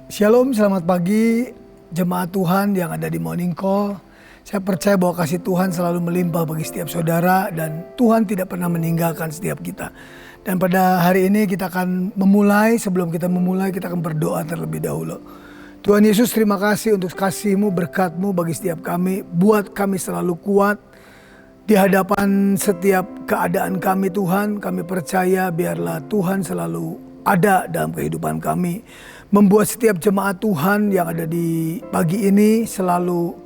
Shalom, selamat pagi jemaat Tuhan yang ada di Morning Call. Saya percaya bahwa kasih Tuhan selalu melimpah bagi setiap saudara dan Tuhan tidak pernah meninggalkan setiap kita. Dan pada hari ini kita akan memulai, sebelum kita memulai kita akan berdoa terlebih dahulu. Tuhan Yesus, terima kasih untuk kasih-Mu, berkat-Mu bagi setiap kami. Buat kami selalu kuat di hadapan setiap keadaan kami Tuhan. Kami percaya biarlah Tuhan selalu ada dalam kehidupan kami. Membuat setiap jemaat Tuhan yang ada di pagi ini selalu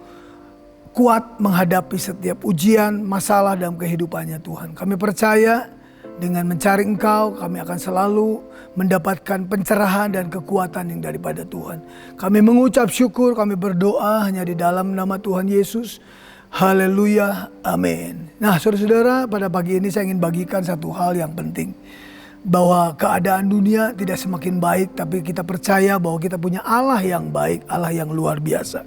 kuat menghadapi setiap ujian, masalah dalam kehidupannya Tuhan. Kami percaya dengan mencari Engkau, kami akan selalu mendapatkan pencerahan dan kekuatan yang daripada Tuhan. Kami mengucap syukur, kami berdoa hanya di dalam nama Tuhan Yesus. Haleluya, amin. Nah saudara-saudara, pada pagi ini saya ingin bagikan satu hal yang penting. Bahwa keadaan dunia tidak semakin baik, tapi kita percaya bahwa kita punya Allah yang baik, Allah yang luar biasa.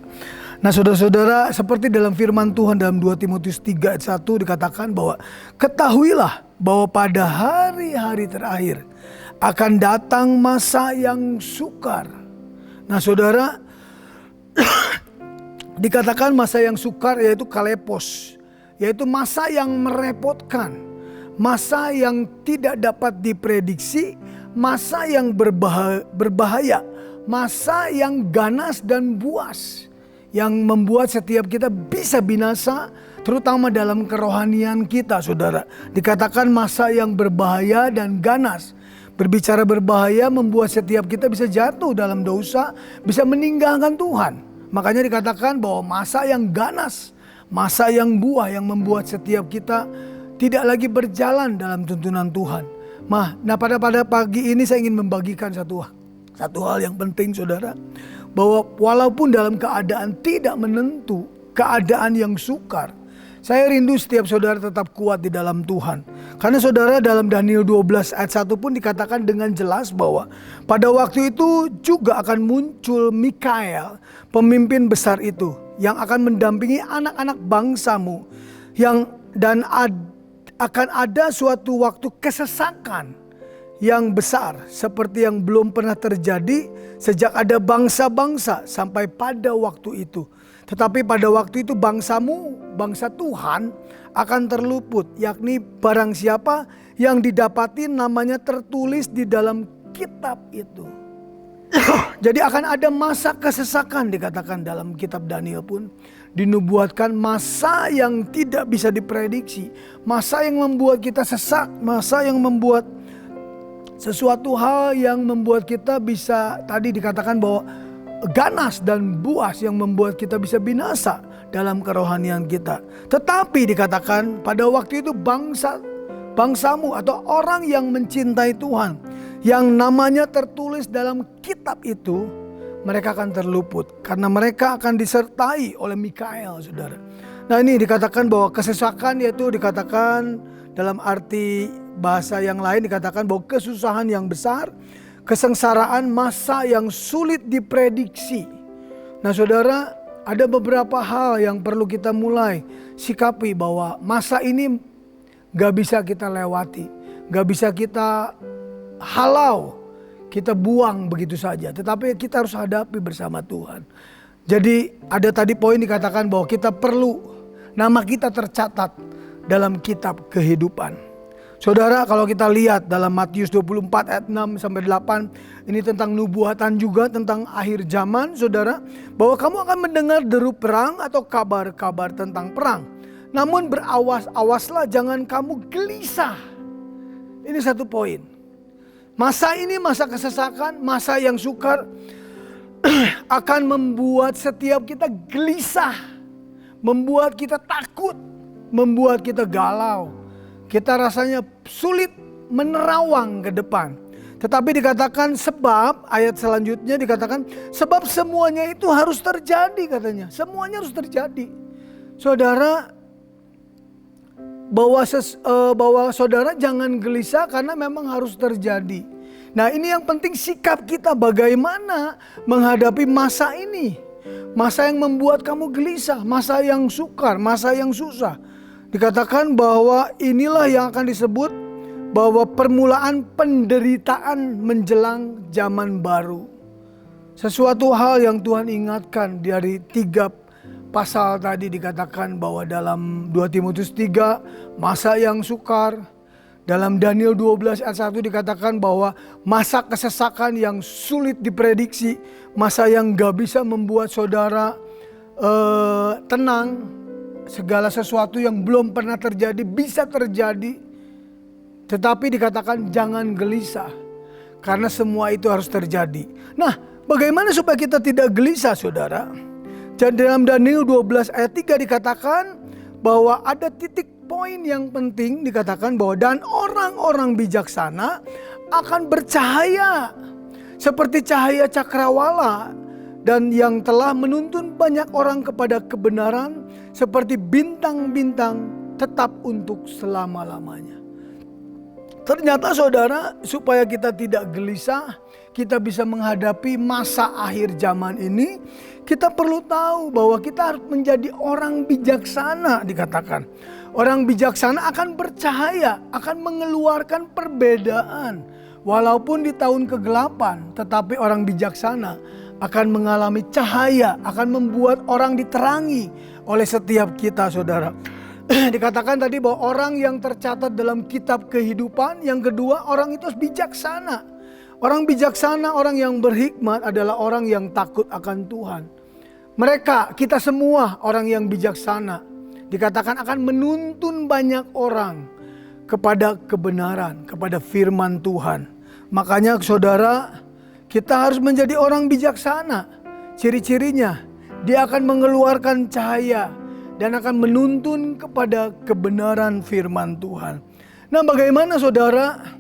Nah saudara-saudara, seperti dalam firman Tuhan dalam 2 Timotius 3 ayat 1 dikatakan bahwa ketahuilah bahwa pada hari-hari terakhir akan datang masa yang sukar. Nah saudara, dikatakan masa yang sukar yaitu kalepos, yaitu masa yang merepotkan. Masa yang tidak dapat diprediksi, masa yang berbahaya, masa yang ganas dan buas. Yang membuat setiap kita bisa binasa, terutama dalam kerohanian kita saudara. Dikatakan masa yang berbahaya dan ganas. Berbicara berbahaya membuat setiap kita bisa jatuh dalam dosa, bisa meninggalkan Tuhan. Makanya dikatakan bahwa masa yang ganas, masa yang buah yang membuat setiap kita tidak lagi berjalan dalam tuntunan Tuhan. Nah pada pagi ini saya ingin membagikan satu hal yang penting saudara. Bahwa walaupun dalam keadaan tidak menentu, keadaan yang sukar, saya rindu setiap saudara tetap kuat di dalam Tuhan. Karena saudara dalam Daniel 12 ayat 1 pun dikatakan dengan jelas bahwa pada waktu itu juga akan muncul Mikael, pemimpin besar itu, yang akan mendampingi anak-anak bangsamu. Dan akan ada suatu waktu kesesakan yang besar seperti yang belum pernah terjadi sejak ada bangsa-bangsa sampai pada waktu itu. Tetapi pada waktu itu bangsamu, bangsa Tuhan akan terluput, yakni barang siapa yang didapati namanya tertulis di dalam kitab itu. Jadi akan ada masa kesesakan dikatakan dalam kitab Daniel pun. Dinubuatkan masa yang tidak bisa diprediksi. Masa yang membuat kita sesak. Masa yang membuat sesuatu hal yang membuat kita bisa, tadi dikatakan bahwa ganas dan buas yang membuat kita bisa binasa dalam kerohanian kita. Tetapi dikatakan pada waktu itu bangsamu atau orang yang mencintai Tuhan, yang namanya tertulis dalam kitab itu, mereka akan terluput karena mereka akan disertai oleh Mikael saudara. Nah ini dikatakan bahwa kesesakan yaitu dikatakan dalam arti bahasa yang lain dikatakan bahwa kesusahan yang besar, kesengsaraan, masa yang sulit diprediksi. Nah saudara, ada beberapa hal yang perlu kita mulai sikapi bahwa masa ini gak bisa kita lewati, gak bisa kita halau, kita buang begitu saja. Tetapi kita harus hadapi bersama Tuhan. Jadi ada tadi poin dikatakan bahwa kita perlu nama kita tercatat dalam kitab kehidupan. Saudara, kalau kita lihat dalam Matius 24 ayat 6 sampai 8, ini tentang nubuatan juga tentang akhir zaman saudara, bahwa kamu akan mendengar deru perang atau kabar-kabar tentang perang. Namun berawas-awaslah jangan kamu gelisah. Ini satu poin. Masa ini masa kesesakan, masa yang sukar akan membuat setiap kita gelisah, membuat kita takut, membuat kita galau. Kita rasanya sulit menerawang ke depan. Tetapi dikatakan sebab, ayat selanjutnya dikatakan sebab semuanya itu harus terjadi katanya. Semuanya harus terjadi. Saudara, bahwa saudara jangan gelisah karena memang harus terjadi. Nah ini yang penting sikap kita bagaimana menghadapi masa ini. Masa yang membuat kamu gelisah, masa yang sukar, masa yang susah. Dikatakan bahwa inilah yang akan disebut bahwa permulaan penderitaan menjelang zaman baru. Sesuatu hal yang Tuhan ingatkan dari 3 pasal tadi dikatakan bahwa dalam 2 Timotius 3 masa yang sukar. Dalam Daniel 12 ayat 1 dikatakan bahwa masa kesesakan yang sulit diprediksi. Masa yang gak bisa membuat saudara tenang. Segala sesuatu yang belum pernah terjadi bisa terjadi. Tetapi dikatakan jangan gelisah. Karena semua itu harus terjadi. Nah, bagaimana supaya kita tidak gelisah, saudara? Dan dalam Daniel 12 ayat 3 dikatakan bahwa ada titik poin yang penting, dikatakan bahwa dan orang-orang bijaksana akan bercahaya seperti cahaya cakrawala, dan yang telah menuntun banyak orang kepada kebenaran seperti bintang-bintang tetap untuk selama-lamanya. Ternyata saudara, supaya kita tidak gelisah, kita bisa menghadapi masa akhir zaman ini, kita perlu tahu bahwa kita harus menjadi orang bijaksana, dikatakan. Orang bijaksana akan bercahaya, akan mengeluarkan perbedaan. Walaupun di tahun kegelapan, tetapi orang bijaksana akan mengalami cahaya, akan membuat orang diterangi oleh setiap kita, saudara. Dikatakan tadi bahwa orang yang tercatat dalam kitab kehidupan, yang kedua orang itu bijaksana. Orang bijaksana, orang yang berhikmat adalah orang yang takut akan Tuhan. Mereka, kita semua orang yang bijaksana, dikatakan akan menuntun banyak orang kepada kebenaran, kepada firman Tuhan. Makanya saudara, kita harus menjadi orang bijaksana. Ciri-cirinya, dia akan mengeluarkan cahaya dan akan menuntun kepada kebenaran firman Tuhan. Nah, bagaimana saudara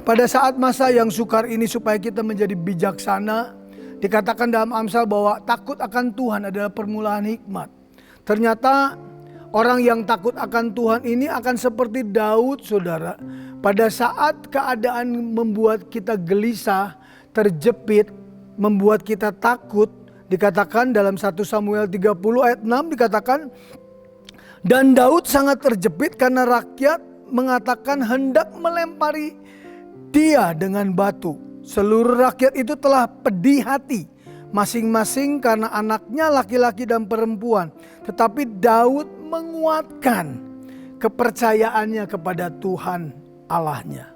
pada saat masa yang sukar ini supaya kita menjadi bijaksana? Dikatakan dalam Amsal bahwa takut akan Tuhan adalah permulaan hikmat. Ternyata orang yang takut akan Tuhan ini akan seperti Daud, saudara. Pada saat keadaan membuat kita gelisah, terjepit, membuat kita takut, dikatakan dalam 1 Samuel 30 ayat 6 dikatakan, dan Daud sangat terjepit karena rakyat mengatakan hendak melempari dia dengan batu. Seluruh rakyat itu telah pedih hati, masing-masing karena anaknya laki-laki dan perempuan. Tetapi Daud menguatkan kepercayaannya kepada Tuhan Allahnya.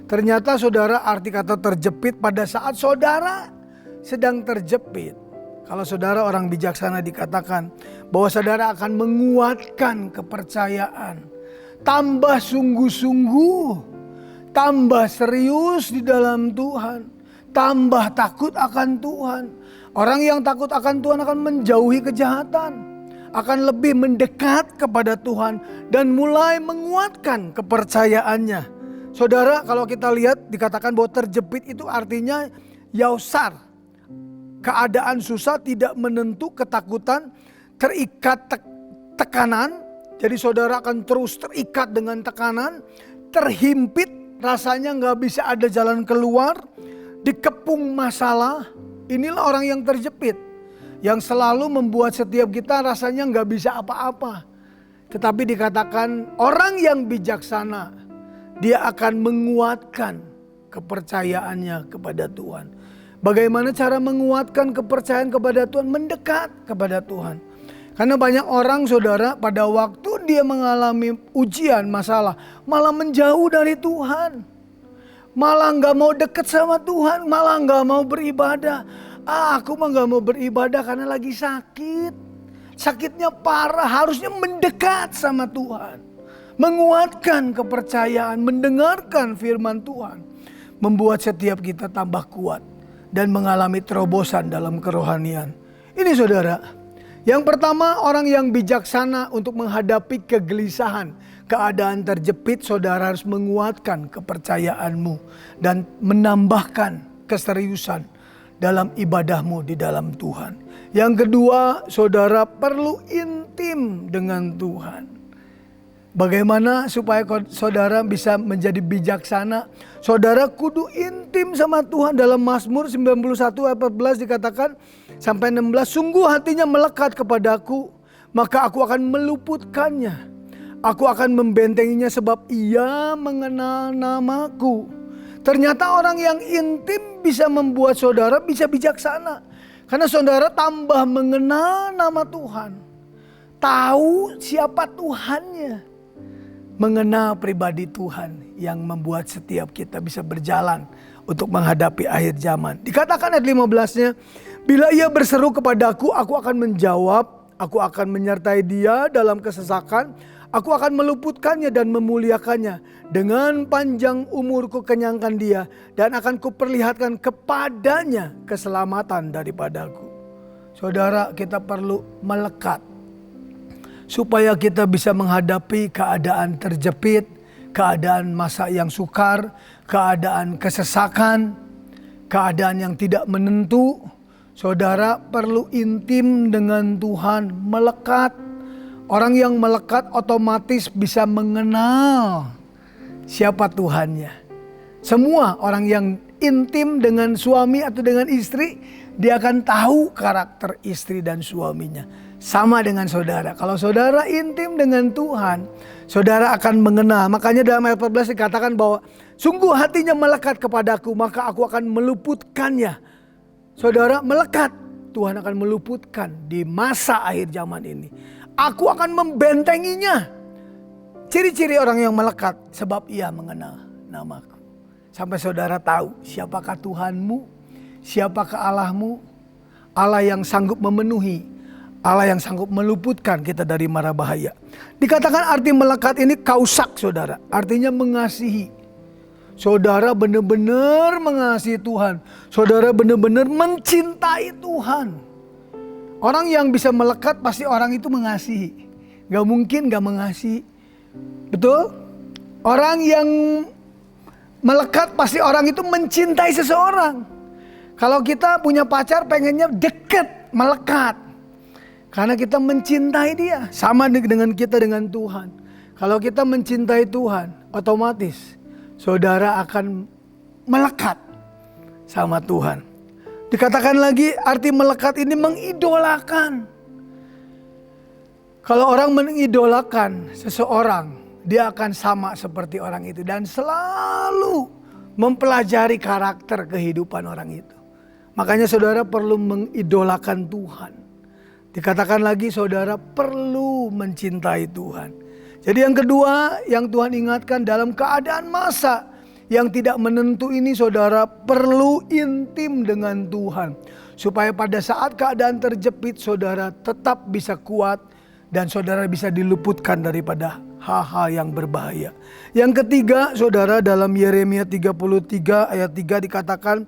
Ternyata saudara, arti kata terjepit pada saat saudara sedang terjepit. Kalau saudara orang bijaksana dikatakan bahwa saudara akan menguatkan kepercayaan. Tambah sungguh-sungguh, tambah serius di dalam Tuhan, tambah takut akan Tuhan. Orang yang takut akan Tuhan akan menjauhi kejahatan, akan lebih mendekat kepada Tuhan dan mulai menguatkan kepercayaannya. Saudara, kalau kita lihat dikatakan bahwa terjepit itu artinya yausar. Keadaan susah, tidak menentu, ketakutan, terikat tekanan. Jadi saudara akan terus terikat dengan tekanan, terhimpit, rasanya gak bisa ada jalan keluar, dikepung masalah. Inilah orang yang terjepit, yang selalu membuat setiap kita rasanya gak bisa apa-apa. Tetapi dikatakan orang yang bijaksana, dia akan menguatkan kepercayaannya kepada Tuhan. Bagaimana cara menguatkan kepercayaan kepada Tuhan? Mendekat kepada Tuhan. Karena banyak orang saudara pada waktu dia mengalami ujian, masalah, malah menjauh dari Tuhan. Malah gak mau dekat sama Tuhan, malah gak mau beribadah. Aku mah gak mau beribadah karena lagi sakit. Sakitnya parah, harusnya mendekat sama Tuhan. Menguatkan kepercayaan, mendengarkan firman Tuhan. Membuat setiap kita tambah kuat dan mengalami terobosan dalam kerohanian. Ini saudara, yang pertama orang yang bijaksana untuk menghadapi kegelisahan, keadaan terjepit, saudara harus menguatkan kepercayaanmu dan menambahkan keseriusan dalam ibadahmu di dalam Tuhan. Yang kedua, saudara perlu intim dengan Tuhan. Bagaimana supaya saudara bisa menjadi bijaksana? Saudara kudu intim sama Tuhan. Dalam Mazmur 91 ayat 14 dikatakan sampai 16, sungguh hatinya melekat kepadaku, maka aku akan meluputkannya. Aku akan membentenginya sebab ia mengenal namaku. Ternyata orang yang intim bisa membuat saudara bisa bijaksana. Karena saudara tambah mengenal nama Tuhan. Tahu siapa Tuhannya. Mengenal pribadi Tuhan yang membuat setiap kita bisa berjalan untuk menghadapi akhir zaman. Dikatakan ayat 15-nya, bila ia berseru kepadaku, aku akan menjawab. Aku akan menyertai dia dalam kesesakan. Aku akan meluputkannya dan memuliakannya. Dengan panjang umurku kenyangkan dia. Dan akan kuperlihatkan kepadanya keselamatan daripadaku. Saudara, kita perlu melekat. Supaya kita bisa menghadapi keadaan terjepit. Keadaan masa yang sukar. Keadaan kesesakan. Keadaan yang tidak menentu. Saudara perlu intim dengan Tuhan, melekat. Orang yang melekat otomatis bisa mengenal siapa Tuhannya. Semua orang yang intim dengan suami atau dengan istri, dia akan tahu karakter istri dan suaminya. Sama dengan saudara. Kalau saudara intim dengan Tuhan, saudara akan mengenal. Makanya dalam ayat 14 dikatakan bahwa sungguh hatinya melekat kepadaku, maka aku akan meluputkannya. Saudara melekat, Tuhan akan meluputkan di masa akhir zaman ini. Aku akan membentenginya. Ciri-ciri orang yang melekat, sebab ia mengenal namaku. Sampai saudara tahu siapakah Tuhanmu, siapakah Allahmu. Allah yang sanggup memenuhi, Allah yang sanggup meluputkan kita dari mara bahaya. Dikatakan arti melekat ini kausak saudara, artinya mengasihi. Saudara benar-benar mengasihi Tuhan. Saudara benar-benar mencintai Tuhan. Orang yang bisa melekat pasti orang itu mengasihi. Gak mungkin gak mengasihi. Betul? Orang yang melekat pasti orang itu mencintai seseorang. Kalau kita punya pacar pengennya deket, melekat. Karena kita mencintai dia. Sama dengan kita dengan Tuhan. Kalau kita mencintai Tuhan, otomatis saudara akan melekat sama Tuhan. Dikatakan lagi arti melekat ini mengidolakan. Kalau orang mengidolakan seseorang, dia akan sama seperti orang itu. Dan selalu mempelajari karakter kehidupan orang itu. Makanya saudara perlu mengidolakan Tuhan. Dikatakan lagi saudara perlu mencintai Tuhan. Jadi yang kedua yang Tuhan ingatkan dalam keadaan masa yang tidak menentu ini saudara perlu intim dengan Tuhan. Supaya pada saat keadaan terjepit saudara tetap bisa kuat dan saudara bisa diluputkan daripada hal-hal yang berbahaya. Yang ketiga saudara dalam Yeremia 33 ayat 3 dikatakan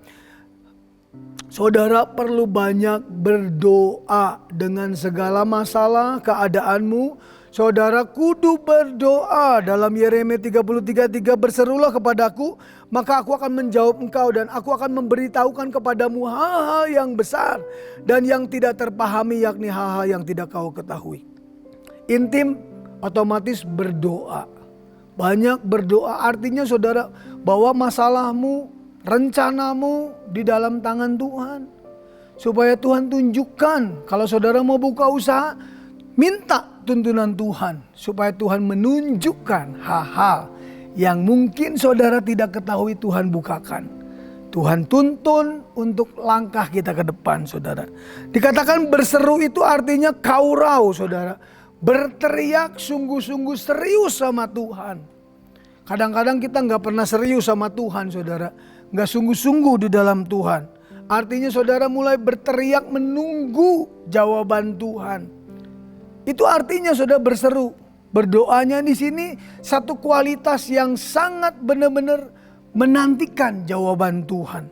saudara perlu banyak berdoa dengan segala masalah keadaanmu. Saudara kudu berdoa dalam Yeremia 33:3 berserulah kepadaku maka aku akan menjawab engkau dan aku akan memberitahukan kepadamu hal-hal yang besar dan yang tidak terpahami yakni hal-hal yang tidak kau ketahui. Intim otomatis berdoa. Banyak berdoa artinya saudara bawa masalahmu, rencanamu di dalam tangan Tuhan. Supaya Tuhan tunjukkan kalau saudara mau buka usaha, minta tuntunan Tuhan supaya Tuhan menunjukkan hal-hal yang mungkin saudara tidak ketahui Tuhan bukakan. Tuhan tuntun untuk langkah kita ke depan saudara. Dikatakan berseru itu artinya kaurau saudara. Berteriak sungguh-sungguh serius sama Tuhan. Kadang-kadang kita gak pernah serius sama Tuhan saudara. Gak sungguh-sungguh di dalam Tuhan. Artinya saudara mulai berteriak menunggu jawaban Tuhan. Itu artinya saudara berseru. Berdoanya di sini satu kualitas yang sangat benar-benar menantikan jawaban Tuhan.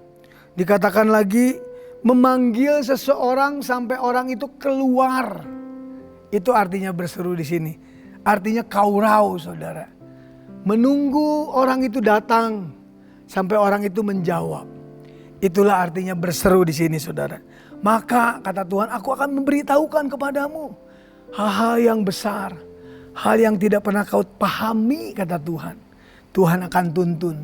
Dikatakan lagi memanggil seseorang sampai orang itu keluar. Itu artinya berseru di sini. Artinya kaurau saudara. Menunggu orang itu datang sampai orang itu menjawab. Itulah artinya berseru di sini saudara. Maka kata Tuhan aku akan memberitahukan kepadamu hal-hal yang besar, hal yang tidak pernah kau pahami kata Tuhan. Tuhan akan tuntun.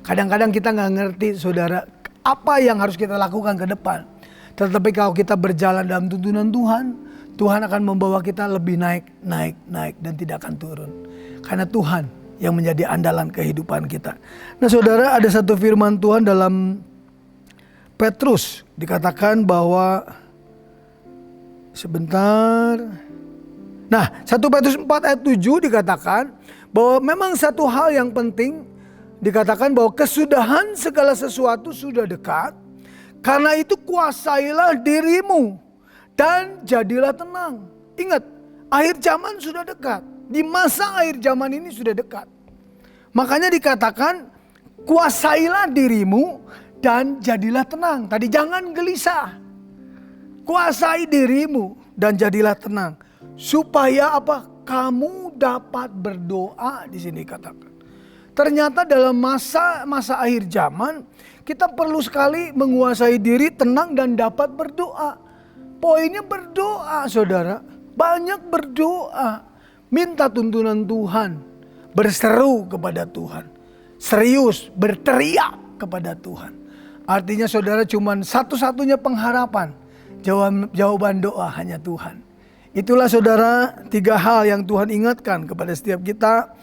Kadang-kadang kita gak ngerti saudara apa yang harus kita lakukan ke depan. Tetapi kalau kita berjalan dalam tuntunan Tuhan, Tuhan akan membawa kita lebih naik dan tidak akan turun. Karena Tuhan yang menjadi andalan kehidupan kita. Nah saudara, ada satu firman Tuhan dalam Petrus, dikatakan bahwa sebentar. Nah 1 Petrus 4 ayat 7 dikatakan bahwa memang satu hal yang penting, dikatakan bahwa kesudahan segala sesuatu sudah dekat. Karena itu kuasailah dirimu dan jadilah tenang. Ingat, akhir zaman sudah dekat. Di masa akhir zaman ini sudah dekat. Makanya dikatakan kuasailah dirimu dan jadilah tenang. Tadi jangan gelisah. Kuasai dirimu dan jadilah tenang. Supaya apa? Kamu dapat berdoa, di sini katakan. Ternyata dalam masa akhir zaman kita perlu sekali menguasai diri, tenang dan dapat berdoa. Poinnya berdoa saudara. Banyak berdoa. Minta tuntunan Tuhan. Berseru kepada Tuhan. Serius berteriak kepada Tuhan. Artinya saudara, cuman satu-satunya pengharapan. Jawaban doa hanya Tuhan. Itulah saudara 3 hal yang Tuhan ingatkan kepada setiap kita.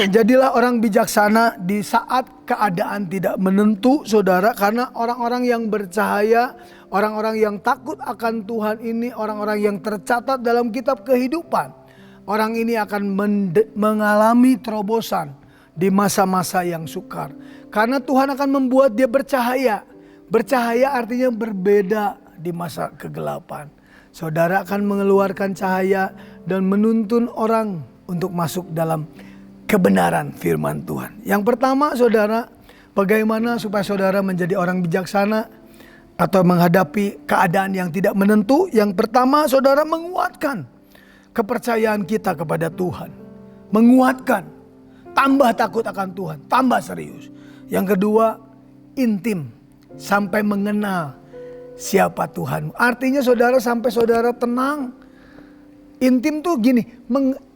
Jadilah orang bijaksana di saat keadaan tidak menentu saudara. Karena orang-orang yang bercahaya, orang-orang yang takut akan Tuhan ini, orang-orang yang tercatat dalam kitab kehidupan. Orang ini akan mengalami terobosan di masa-masa yang sukar. Karena Tuhan akan membuat dia bercahaya. Bercahaya artinya berbeda di masa kegelapan. Saudara akan mengeluarkan cahaya dan menuntun orang untuk masuk dalam kebenaran firman Tuhan. Yang pertama saudara, bagaimana supaya saudara menjadi orang bijaksana atau menghadapi keadaan yang tidak menentu. Yang pertama saudara, menguatkan kepercayaan kita kepada Tuhan. Menguatkan, tambah takut akan Tuhan, tambah serius. Yang kedua, intim, sampai mengenal siapa Tuhan. Artinya saudara, sampai saudara tenang. Intim tuh gini,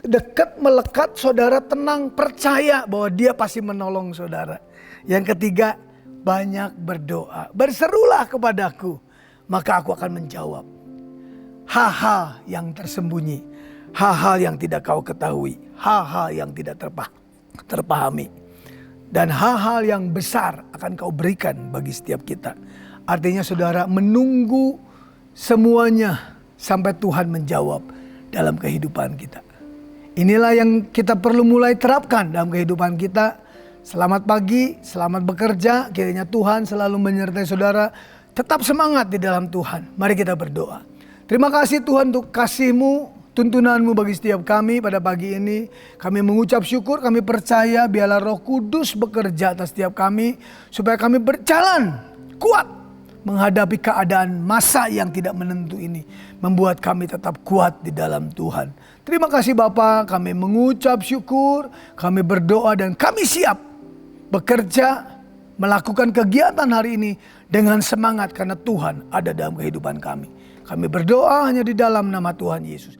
dekat, melekat, saudara tenang, percaya bahwa dia pasti menolong saudara. Yang ketiga, banyak berdoa. Berserulah kepadaku, maka aku akan menjawab. Hal-hal yang tersembunyi, hal-hal yang tidak kau ketahui, hal-hal yang tidak terpahami. Dan hal-hal yang besar akan kau berikan bagi setiap kita. Artinya saudara, menunggu semuanya sampai Tuhan menjawab dalam kehidupan kita. Inilah yang kita perlu mulai terapkan dalam kehidupan kita. Selamat pagi, selamat bekerja. Kiranya Tuhan selalu menyertai saudara. Tetap semangat di dalam Tuhan. Mari kita berdoa. Terima kasih Tuhan untuk kasih-Mu, tuntunanmu bagi setiap kami pada pagi ini. Kami mengucap syukur, kami percaya biarlah Roh Kudus bekerja atas setiap kami. Supaya kami berjalan kuat menghadapi keadaan masa yang tidak menentu ini. Membuat kami tetap kuat di dalam Tuhan. Terima kasih Bapa, kami mengucap syukur, kami berdoa dan kami siap bekerja, melakukan kegiatan hari ini dengan semangat karena Tuhan ada dalam kehidupan kami. Kami berdoa hanya di dalam nama Tuhan Yesus.